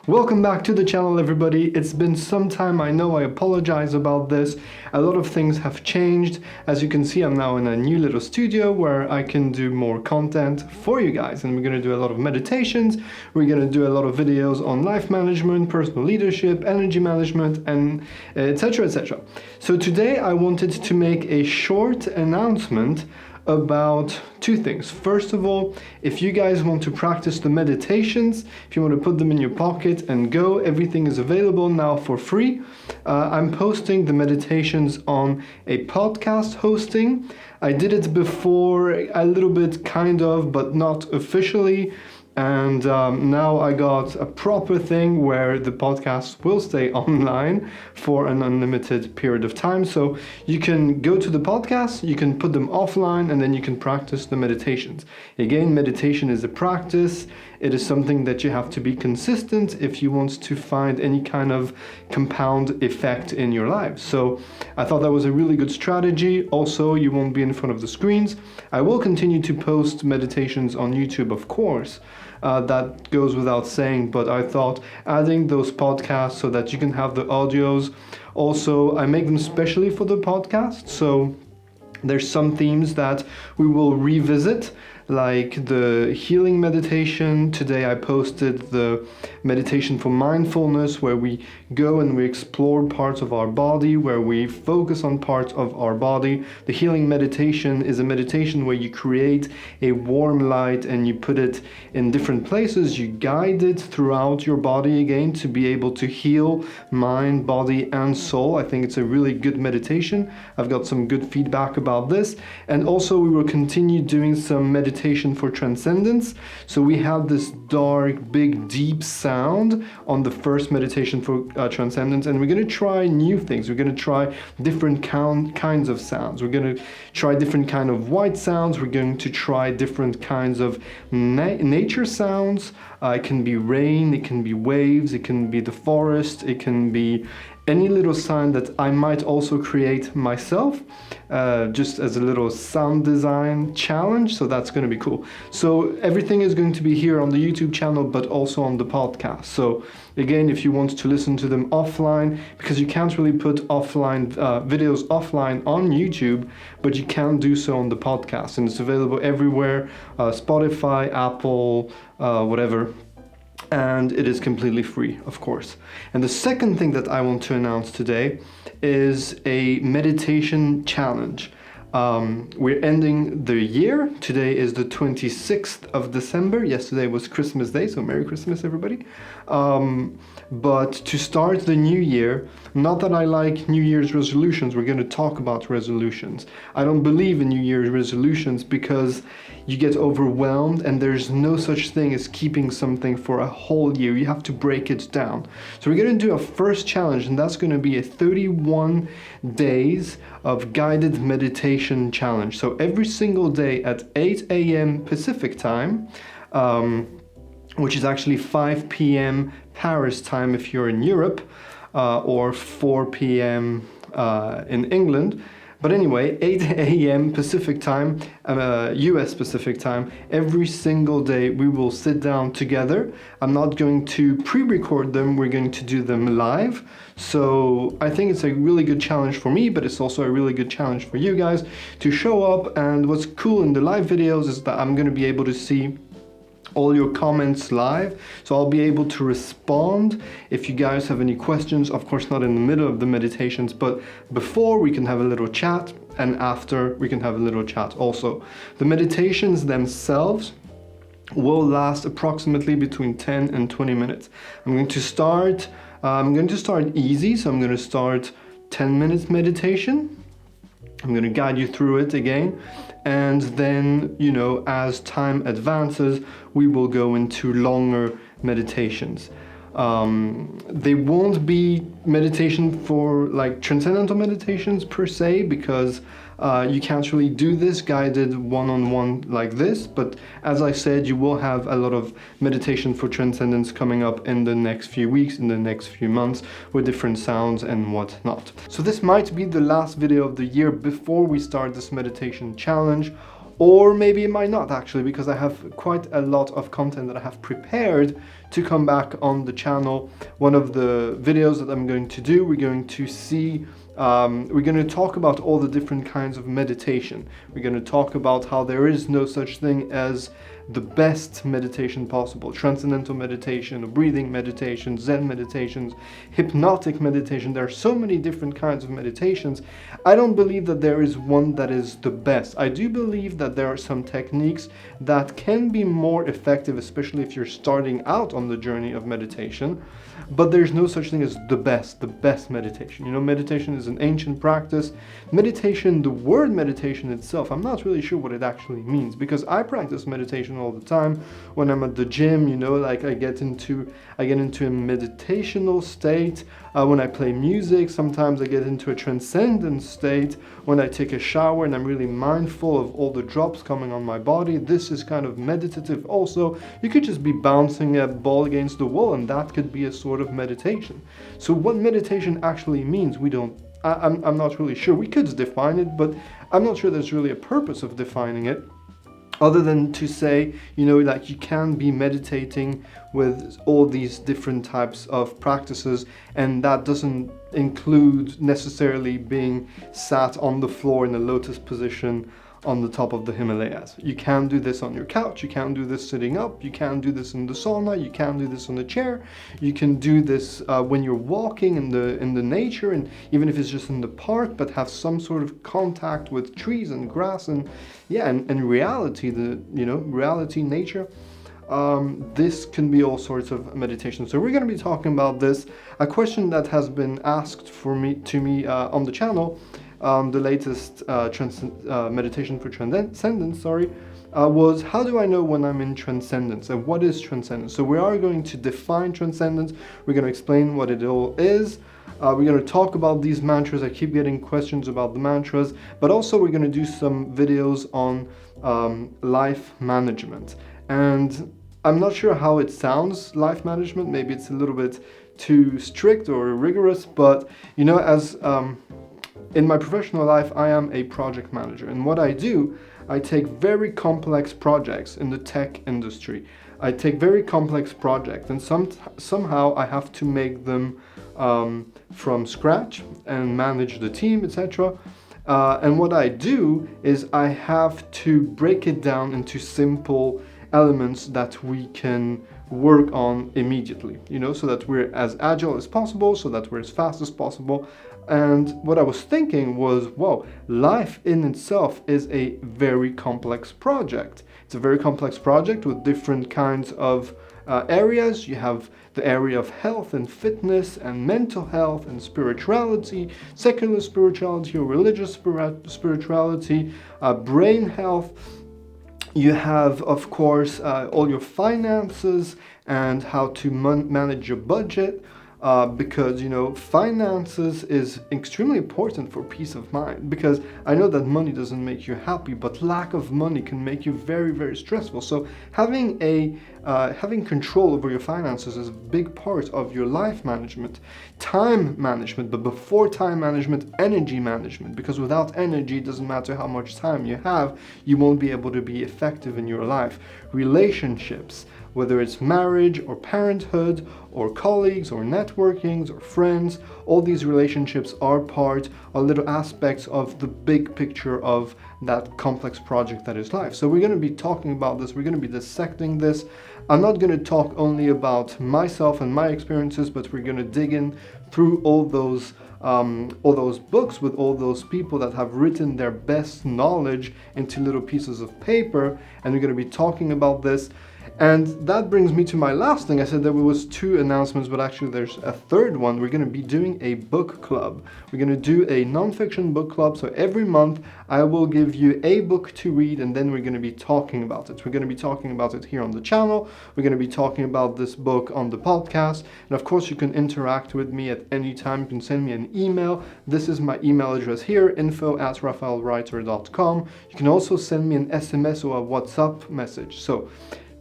Welcome back to the channel, everybody. It's been some time, I know, I apologize about this. A lot of things have changed. As you can see, I'm now in a new little studio where I can do more content for you guys, and we're going to do a lot of meditations. We're going to do a lot of videos on life management, personal leadership, energy management, and etc, etc. So today I wanted to make a short announcement about two things. First of all, if you guys want to practice the meditations, if you want to put them in your pocket and go, everything is available now for free. I'm posting the meditations on a podcast hosting. I did it before a little bit, kind of, but not officially. And now I got a proper thing where the podcast will stay online for an unlimited period of time. So you can go to the podcast, you can put them offline, and then you can practice the meditations. Again, meditation is a practice. It is something that you have to be consistent if you want to find any kind of compound effect in your life. So I thought that was a really good strategy. Also, you won't be in front of the screens. I will continue to post meditations on YouTube, of course. That goes without saying, but I thought adding those podcasts so that you can have the audios. Also, I make them specially for the podcast, so there's some themes that we will revisit, like the healing meditation. Today I posted the meditation for mindfulness, where we go and we explore parts of our body, where we focus on parts of our body. The healing meditation is a meditation where you create a warm light and you put it in different places. You guide it throughout your body again to be able to heal mind, body, and soul. I think it's a really good meditation. I've got some good feedback about this. And also we will continue doing some meditation for transcendence. So we had this dark, big, deep sound on the first meditation for transcendence, and we're going to try new things. We're going to try different kinds of sounds. We're going to try different kind of white sounds. We're going to try different kinds of nature sounds. It can be rain, it can be waves, it can be the forest, it can be any little sound that I might also create myself, just as a little sound design challenge. So that's going to be cool. So everything is going to be here on the YouTube channel, but also on the podcast. So again, if you want to listen to them offline, because you can't really put offline videos offline on YouTube, but you can do so on the podcast, and it's available everywhere, Spotify, Apple, whatever. And it is completely free, of course. And the second thing that I want to announce today is a meditation challenge. We're ending the year. Today is the 26th of December. Yesterday was Christmas Day, so Merry Christmas, everybody. But to start the new year, not that I like New Year's resolutions, we're going to talk about resolutions. I don't believe in New Year's resolutions because you get overwhelmed, and there's no such thing as keeping something for a whole year. You have to break it down. So we're going to do a first challenge, and that's going to be a 31 days of guided meditation challenge. So every single day at 8 a.m. Pacific time, which is actually 5 p.m. Paris time if you're in Europe, or 4 p.m. In England. But anyway, 8 a.m. Pacific time, US Pacific time, every single day we will sit down together. I'm not going to pre-record them, we're going to do them live. So I think it's a really good challenge for me, but it's also a really good challenge for you guys to show up. And what's cool in the live videos is that I'm going to be able to see all your comments live, so I'll be able to respond if you guys have any questions. Of course, not in the middle of the meditations, but before, we can have a little chat, and after we can have a little chat also. The meditations themselves will last approximately between 10 and 20 minutes. I'm going to start easy, so I'm going to start 10 minutes meditation. I'm going to guide you through it again, and then, you know, as time advances, we will go into longer meditations. They won't be meditation for like transcendental meditations per se, because you can't really do this guided one-on-one like this, but as I said, you will have a lot of meditation for transcendence coming up in the next few weeks, in the next few months, with different sounds and whatnot. So this might be the last video of the year before we start this meditation challenge, or maybe it might not actually, because I have quite a lot of content that I have prepared to come back on the channel. One of the videos that I'm going to do, we're going to see we're going to talk about all the different kinds of meditation. We're going to talk about how there is no such thing as the best meditation possible. Transcendental meditation, breathing meditation, Zen meditations, hypnotic meditation. There are so many different kinds of meditations. I don't believe that there is one that is the best. I do believe that there are some techniques that can be more effective, especially if you're starting out on the journey of meditation. But there's no such thing as the best meditation. You know, meditation is an ancient practice. Meditation, the word meditation itself, I'm not really sure what it actually means, because I practice meditation all the time. When I'm at the gym, you know, like I get into a meditational state. When I play music, sometimes I get into a transcendent state. When I take a shower and I'm really mindful of all the drops coming on my body, this is kind of meditative also. You could just be bouncing a ball against the wall, and that could be a sort of meditation. So what meditation actually means, I'm not really sure. We could define it, but I'm not sure there's really a purpose of defining it, other than to say, you know, like you can be meditating with all these different types of practices, and that doesn't include necessarily being sat on the floor in a lotus position on the top of the Himalayas. You can do this on your couch, you can do this sitting up, you can do this in the sauna, you can do this on a chair, you can do this when you're walking in the nature, and even if it's just in the park, but have some sort of contact with trees and grass and reality, reality, nature. This can be all sorts of meditation. So we're going to be talking about this. A question that has been asked to me on the channel, the latest meditation for transcendence, was how do I know when I'm in transcendence, and what is transcendence? So we are going to define transcendence. We're going to explain what it all is. We're going to talk about these mantras. I keep getting questions about the mantras, but also we're going to do some videos on life management. And I'm not sure how it sounds, life management. Maybe it's a little bit too strict or rigorous, but you know, as in my professional life, I am a project manager, and what I do, I take very complex projects in the tech industry. I take very complex projects, and somehow I have to make them from scratch and manage the team, etc. And what I do is I have to break it down into simple elements that we can work on immediately, you know, so that we're as agile as possible, so that we're as fast as possible. And what I was thinking was, wow, life in itself is a very complex project. It's a very complex project with different kinds of areas. You have the area of health and fitness and mental health and spirituality, secular spirituality or religious spirituality, brain health. You have, of course, all your finances and how to manage your budget. Because, you know, finances is extremely important for peace of mind, because I know that money doesn't make you happy, but lack of money can make you very, very stressful. So having control over your finances is a big part of your life management, time management, but before time management, energy management, because without energy, it doesn't matter how much time you have, you won't be able to be effective in your life. Relationships, whether it's marriage or parenthood or colleagues or networkings or friends, all these relationships are little aspects of the big picture of that complex project that is life. So we're going to be talking about this, we're going to be dissecting this. I'm not going to talk only about myself and my experiences, but we're going to dig in through all those books with all those people that have written their best knowledge into little pieces of paper, and we're going to be talking about this. And that brings me to my last thing. I said there was 2 announcements, but actually there's a third one. We're going to be doing a book club. We're going to do a nonfiction book club. So every month I will give you a book to read, and then we're going to be talking about it. We're going to be talking about it here on the channel. We're going to be talking about this book on the podcast. And of course, you can interact with me at any time. You can send me an email. This is my email address here, info@raphaelreiter.com. You can also send me an SMS or a WhatsApp message. So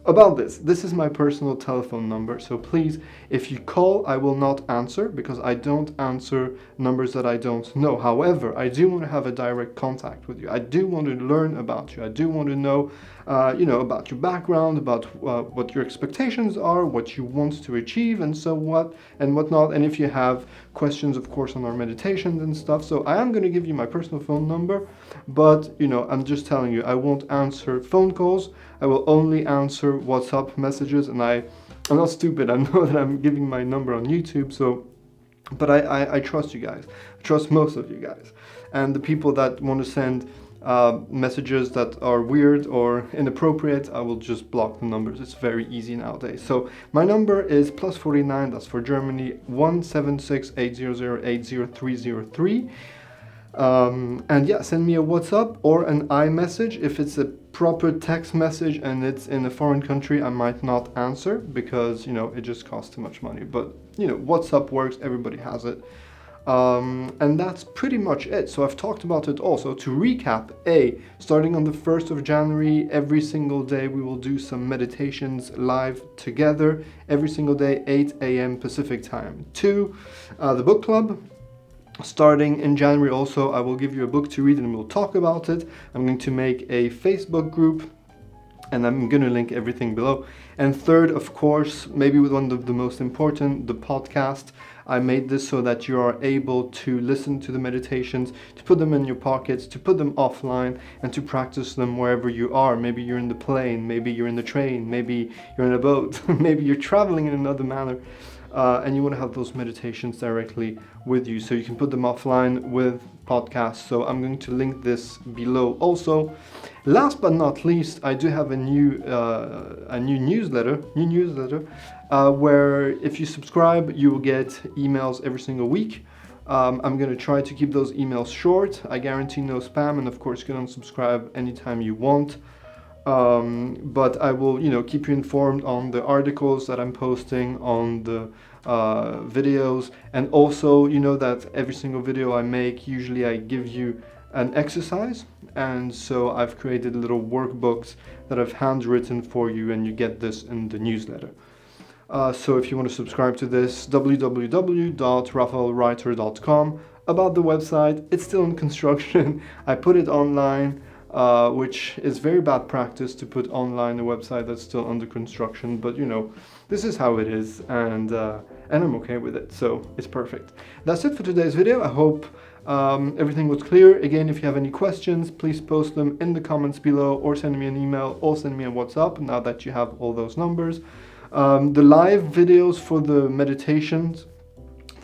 about this is my personal telephone number, so please, if you call, I will not answer because I don't answer numbers that I don't know. However, I do want to have a direct contact with you. I do want to learn about you. I do want to know, about your background, about what your expectations are, what you want to achieve, and so what and whatnot. And if you have questions, of course, on our meditations and stuff. So I am going to give you my personal phone number, but I'm just telling you, I won't answer phone calls. I will only answer WhatsApp messages, and I'm not stupid. I know that I'm giving my number on YouTube, so, but I trust you guys. I trust most of you guys. And the people that want to send messages that are weird or inappropriate, I will just block the numbers. It's very easy nowadays. So my number is +49, that's for Germany, 17680080303. And yeah, send me a WhatsApp or an iMessage. If it's a proper text message and it's in a foreign country, I might not answer because it just costs too much money. But WhatsApp works, everybody has it. And that's pretty much it. So I've talked about it also. To recap, starting on the 1st of January, every single day we will do some meditations live together, every single day, 8 a.m. Pacific time. 2, the book club. Starting in January also, I will give you a book to read and we'll talk about it. I'm going to make a Facebook group and I'm going to link everything below. And third, of course, maybe with one of the most important, the podcast. I made this so that you are able to listen to the meditations, to put them in your pockets, to put them offline, and to practice them wherever you are. Maybe you're in the plane, maybe you're in the train, maybe you're in a boat, maybe you're traveling in another manner. And you want to have those meditations directly with you, so you can put them offline with podcasts. So I'm going to link this below also. Last but not least, I do have a new newsletter, where if you subscribe, you will get emails every single week. I'm going to try to keep those emails short. I guarantee no spam, and of course you can unsubscribe anytime you want. But I will, keep you informed on the articles that I'm posting, on the videos, and also, that every single video I make, usually I give you an exercise, and so I've created little workbooks that I've handwritten for you, and you get this in the newsletter. So if you want to subscribe to this, www.raphaelreiter.com. About the website, it's still in construction. I put it online. Which is very bad practice to put online a website that's still under construction, but this is how it is, and I'm okay with it, so it's perfect. That's it for today's video. I hope everything was clear. Again, if you have any questions, please post them in the comments below, or send me an email, or send me a WhatsApp now that you have all those numbers. The live videos for the meditations,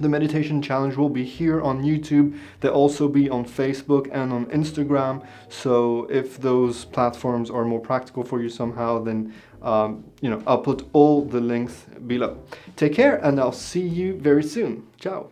the meditation challenge, will be here on YouTube. They'll also be on Facebook and on Instagram. So if those platforms are more practical for you somehow, then I'll put all the links below. Take care, and I'll see you very soon. Ciao.